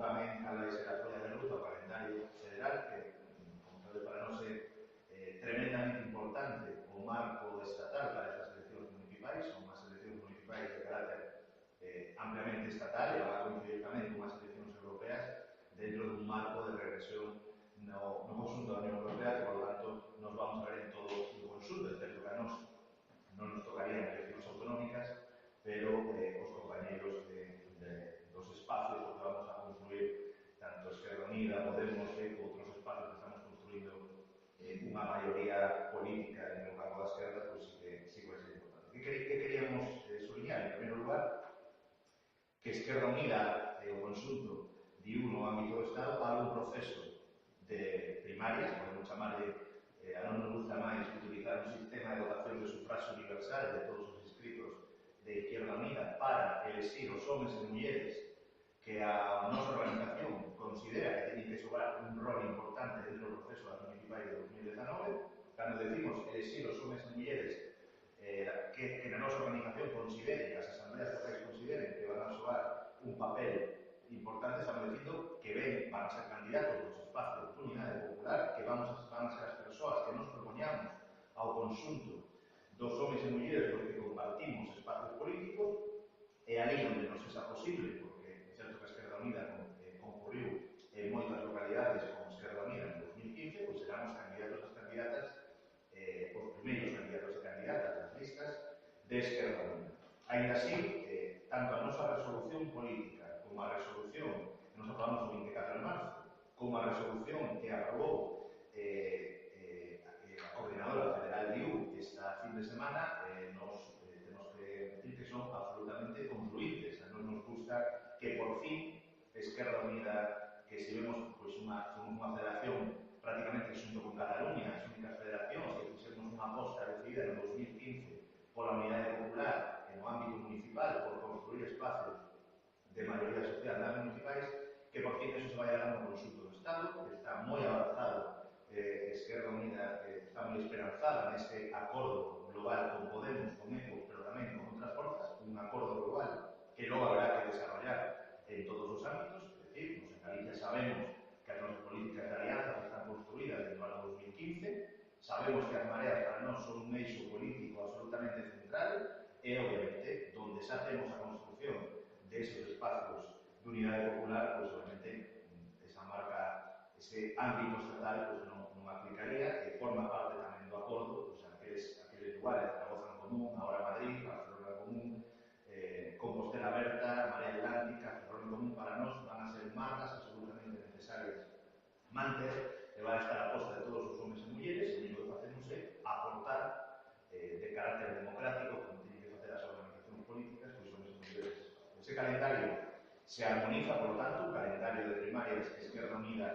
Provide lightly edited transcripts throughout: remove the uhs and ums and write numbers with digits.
tamén cal vai ser a folla de ruta o calendario federal, que, para nós é tremendamente importante o marco estatal para estas eleccións municipais, son unhas eleccións municipais de carácter ampliamente estatal e va a coincidir tamén con as eleccións europeas dentro dun marco de regresión no conxunto da Unión Europea, que, por lo tanto, nos vamos a ver en todo o conxunto. É certo que a nos non nos tocarían eleccións autonómicas, pero os compañeros dos espacios que vamos a construir, tanto Esquerra Unida, Podemos e outros espacios que estamos construindo unha maioría política en o campo da esquerda, pois sí que vai ser importante. Que queríamos sublinhar? En primeiro lugar, que Esquerra Unida e o conxunto diu no ámbito do Estado para un proceso de primaria, podemos chamarle, a non nos gusta máis utilizar un sistema de votación de sufraxio universal de todos os inscritos de Izquierda Unida para elegir os homes e mulleres que a nosa organización considera que teñen que xogar un rol importante dentro do proceso das municipais de 2019. Cando decimos elegir os homes e mulleres que na nosa organización consideren, que as asambleas locais consideren que van a xogar un papel importante, estamos dicindo que van a ser candidatos dos espacios de unidade popular, que van a ser as persoas que nos propoñamos ao conxunto dos homes e mulleres porque compartimos espacios políticos, e ali onde non sexa posible, porque é certo que a Esquerda Unida concurriu en moitas localidades como Esquerda Unida en 2015, pois serán os candidatos e candidatas, os primeiros candidatos e candidatas das listas de Esquerda Unida. Ainda así, tanto a nosa resolución política como a resolución que nos aprobamos o 24 de marzo, como a resolución que aprobou a Coordinadora Federal de IU esta fin de semana, nos temos que decir que son absolutamente concluintes. A nos gusta que por fin Esquerda Unida, que se vemos pois, somos unha federación prácticamente xunto con Cataluña, as únicas federacións que fixemos unha aposta decidida no 2015 pola unidade popular no ámbito municipal por construir espacios de maioría social nas municipais, que por fin eso se vai dar no conxunto do Estado, que está moi avanzado. Esquerra Unida está moi esperanzada neste acordo global con Podemos, con ECO, pero tamén con outras forzas, un acordo global que logo habrá que desarrollar en todos os ámbitos. É dicir, nos en Galicia sabemos que as nosas políticas de alianzas están construídas dentro do ano 2015, sabemos que as mareas para nós son un eixo político absolutamente central e, obviamente, donde xa temos a construcción de esos espacios de unidade popular, pois, obviamente, esa marca, ese ámbito estatal, pois, non aplicaría, e forma parte tamén do acordo, pois, aqueles lugares, Zaragoza en Común, ahora Madrid, Barcelona en Común, Compostela Aberta, Marea Atlántica, Ferrol en Común, para nós van a ser marcas absolutamente necesarias manter, e van a estar a posta de todos os homes e mulleres, e o único que facemos é aportar de carácter democrático, como teñen que facer as organizacións políticas, pois homes e mulleres. Ese calendario se armoniza, por lo tanto, o calendario de primarias que Esquerda Unida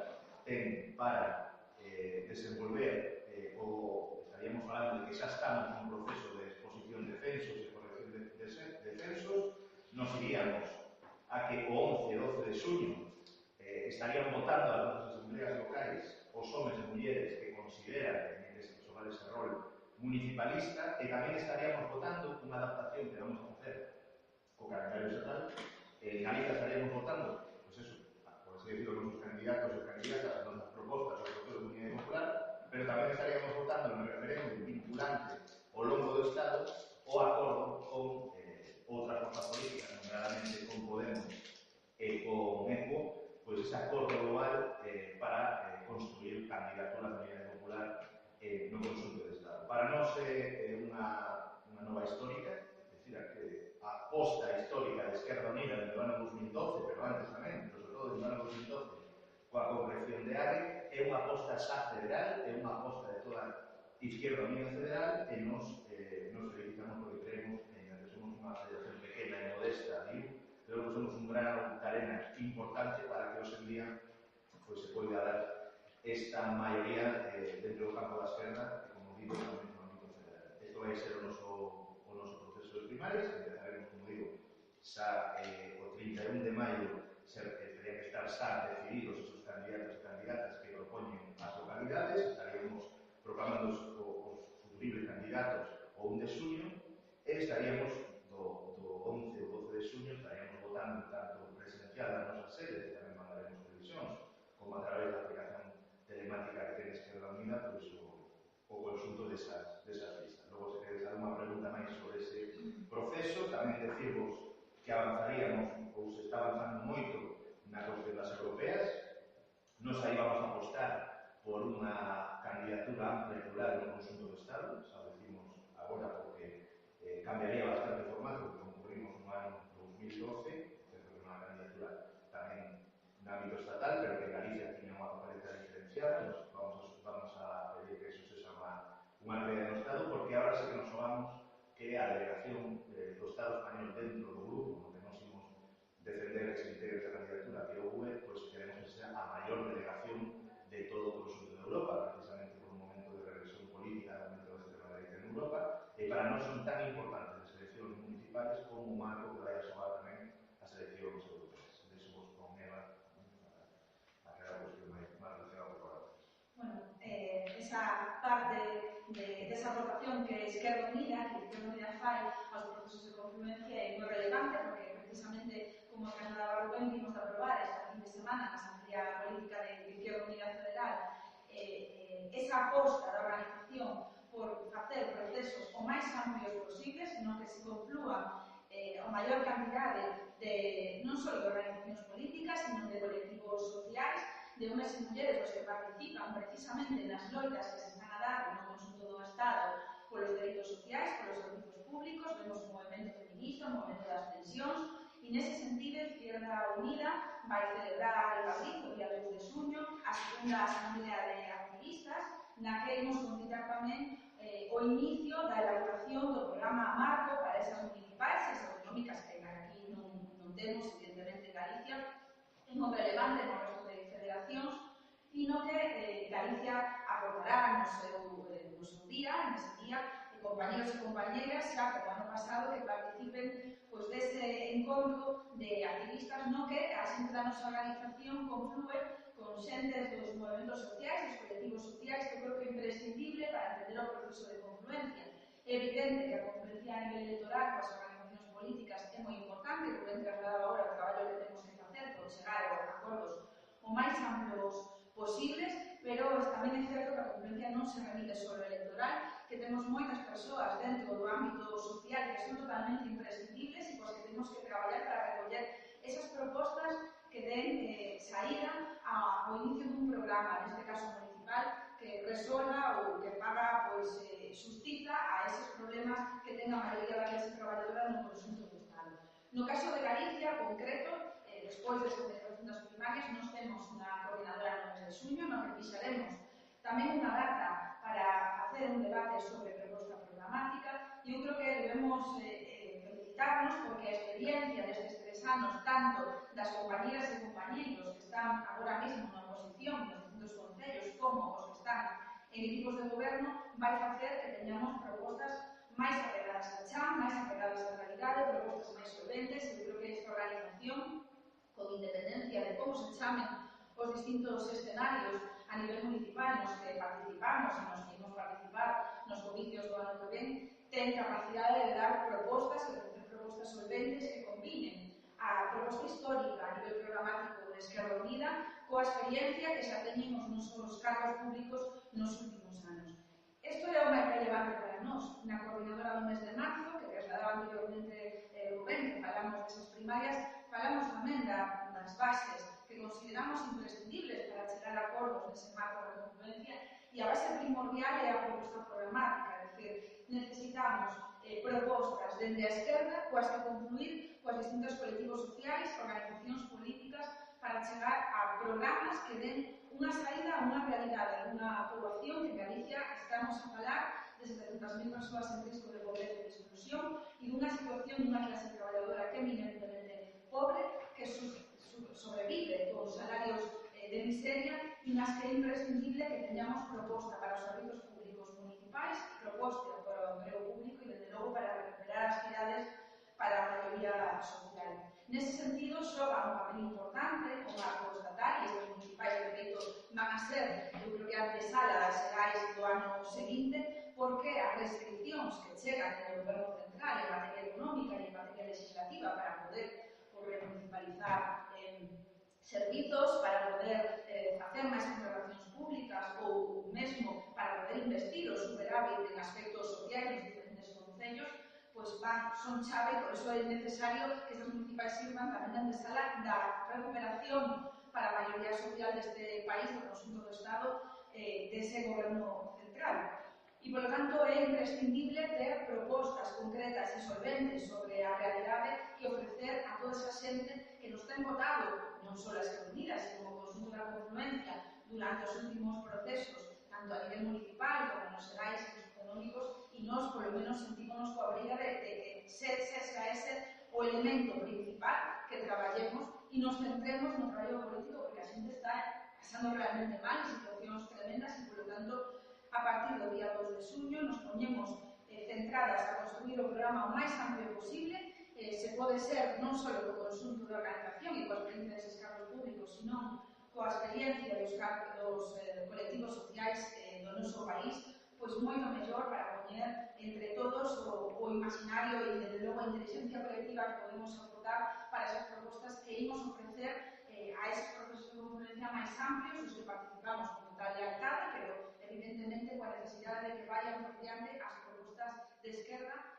ten para desenvolver estaríamos falando de que xa estamos nun proceso de exposición de censos e corrección de censos. Nos iríamos a que o 11 e 12 de xuño estarían votando as nosas asambleas locais os homes e mulleres que consideran que teñen que xogar ese rol municipalista, e tamén estaríamos votando unha adaptación que vamos a facer co calendario estatal. En Galicia estaríamos votando, pois eso, por así decirlo, con os candidatos e candidatas, as nosas propostas ao proceso de unidade popular, pero tamén estaríamos votando no referéndum vinculante ao longo do Estado o acordo con outras forzas políticas, nomeadamente con Podemos e con ECO, pois ese acordo global para construir candidaturas de unidade popular no conxunto do Estado. Para nós é unha nova histórica, é dicir, a aposta histórica de Esquerda Unida no ano 2012, pero antes tamén, pero sobre todo no ano 2012, coa concreción de ARE, é unha aposta xa federal, é unha aposta de toda Izquierda Unida federal, e nos felicitamos porque creemos que somos unha federación pequena e modesta, pero que somos un grano de arena importante para que hoxe en día pues, se poida dar esta maioría dentro do campo da esquerda, que, como digo, tamén no ámbito federal. Isto vai ser o noso proceso de primarias, que empezaremos, como digo, xa o 31 de maio, terían que estar xa decididos esos candidatos e candidatas que propoñen as localidades, estaríamos proclamando os futuribles candidatos o 1 de xuño, e estaríamos do 11 ou 12 de xuño, estaríamos votando tanto presencial nas nosas sedes, que tamén mandaremos como a través da aplicación telemática que ten Esquerda Unida, pois o conxunto desas listas. Logo, se queres alguna pregunta máis sobre ese proceso, tamén decirvos que avanzaríamos, ou se está avanzando moito na cuestión das europeas. Nos aí vamos a apostar por unha candidatura ampla e plural no conxunto do Estado, xa o decimos agora porque cambiaría bastante o formato que concurrimos no ano 2012, certo que unha candidatura tamén no ámbito estatal, pero que Galicia tiña unha papeleta diferenciada. Nos vamos a pedir que eso sexa unha realidade no Estado, porque agora sí que nos xogamos que a delegación do Estado español dentro do grupo no que nos imos defender que se integre esta candidatura que o UE, pois queremos que sea a maior delegación de todo o conxunto de Europa, precisamente por un momento de regresión política dentro deste tema da Galicia en Europa, e para nós son tan importantes as eleccións municipales como o marco que vai a xogar tamén as eleccións europeas. De iso vos con Eva a quedar a cuestión máis relacionada con o Bueno, esa parte desa aportación que Esquerda Unida fai aos procesos de confluencia é moi relevante porque precisamente, como trasladaba Rubén, vimos de aprobar esta fin de semana na Asamblea Política de Izquierda Unida Federal esa aposta da organización por facer procesos o máis amplios posibles, no que se conflúan a maior cantidade non só de organizacións políticas, sino de colectivos sociais, de homes e mulleres os que participan precisamente nas loitas que se están a dar no conxunto do Estado polos dereitos sociais, polos servizos públicos. Vemos o movimento feminista, o movimento das pensións, e nese sentido Izquierda Unida vai celebrar en Madrid o día 2 de xuño a segunda asamblea de activistas, na que imos convidar tamén o inicio da elaboración do programa marco para esas municipais e as autonómicas que aquí non temos, evidentemente, en Galicia, é moi relevante no resto de federacións, e no que Galicia aportará no seu día, nese día, compañeros e compañeras, xa como ano pasado, que participen dese encontro de activistas no que a xente da nosa organización conflúe con xentes dos movimentos sociais, dos colectivos sociais, que creo que é imprescindible para entender o proceso de confluencia. É evidente que a confluencia a nivel electoral coas organizacións políticas é moi importante, porque ben trasladaba agora o traballo que temos que facer por chegar a acordos o máis amplos posibles, pero tamén é certo que a confluencia non se remite só ao electoral, que temos moitas persoas dentro do ámbito social que son totalmente imprescindibles e pois que temos que traballar para recoller esas propostas que den saída ao inicio dun programa, neste caso municipal, que resolva ou que faga xustiza a eses problemas que ten a maioría da clase traballadora no conxunto do Estado. No caso de Galicia, concreto, despois desta celebración das primarias, nos temos unha coordinadora no mes de xuño, no que fixaremos tamén unha data para facer un debate sobre proposta programática, e eu creo que debemos felicitarnos porque a experiencia destes 3 anos, tanto das compañeras e compañeros que están agora mesmo na oposición nos distintos concellos como os que están en equipos de goberno, vai facer que teñamos propostas máis apegadas ao chan, máis apegadas á realidade, propostas máis solventes, e eu creo que esta organización, con independencia de como se chamen os distintos escenarios a nivel municipal nos que participamos e nos que imos participar nos comicios do ano que ven, ten capacidade de dar propostas e ofrecer propostas solventes que combinen a proposta histórica a nivel programático de Esquerda Unida coa experiencia que xa teñemos nos cargos públicos nos últimos anos. Isto é o máis relevante para nós. Na coordinadora do mes de marzo, que trasladaba anteriormente Rubén, que falamos desas primarias, falamos tamén das bases que consideramos imprescindibles para chegar a acordos nese marco de confluencia, e a base primordial é a proposta programática, é dicir, necesitamos propostas dende a esquerda coas que confluir coas distintos colectivos sociais, organizacións políticas, para chegar a programas que den unha saída a unha realidade, unha poboación que en Galicia estamos a falar de 700.000 persoas en risco de pobreza e de exclusión e dunha situación dunha clase traballadora que é eminentemente pobre, que sobrevive con salarios de miseria e nas que é imprescindible que teñamos proposta para os servizos públicos municipais, proposta para o emprego público e, desde logo, para recuperar as cidades para a maioría social. Nese sentido, xoga un papel importante o marco estatal, e os municipais de feito van a ser, eu creo que a antesala das xerais do ano seguinte, porque as restriccións que chegan do goberno central en materia económica e en materia legislativa para poder remunicipalizar servizos, para poder facer máis contratacións públicas ou mesmo para poder investir o superávit en aspectos sociais nos diferentes concellos, pois son chave, por iso é necesario que estas municipais sirvan tamén de antesala da recuperación para a maioría social deste país, do conxunto do Estado, dese goberno central. E, polo tanto, é imprescindible ter propostas concretas e solventes sobre a realidade que ofrecer a toda esa xente que nos ten votado, non só a Esquerda Unida, sino o conxunto da confluencia durante os últimos procesos, tanto a nivel municipal como nos xerais e nos autonómicos, e nós, polo menos, sentímonos coa obriga de que sexa ese o elemento principal que traballemos e nos centremos no traballo político, porque a xente está pasando realmente mal, en situacións tremendas, e, polo tanto, a partir do día 2 de xuño nos poñemos centradas a construir o programa o máis amplio posible. Se pode ser non só co conxunto da organización e coa experiencia deses cargos públicos, sino coa experiencia dos colectivos sociais do noso país, pois moito mellor para poñer entre todos o imaginario e, desde logo, a inteligencia colectiva que podemos aportar para esas propostas que imos ofrecer a esos procesos de confluencia máis amplios, os que participamos con total lealtade, pero evidentemente coa necesidade de que vayan por diante as propostas de esquerda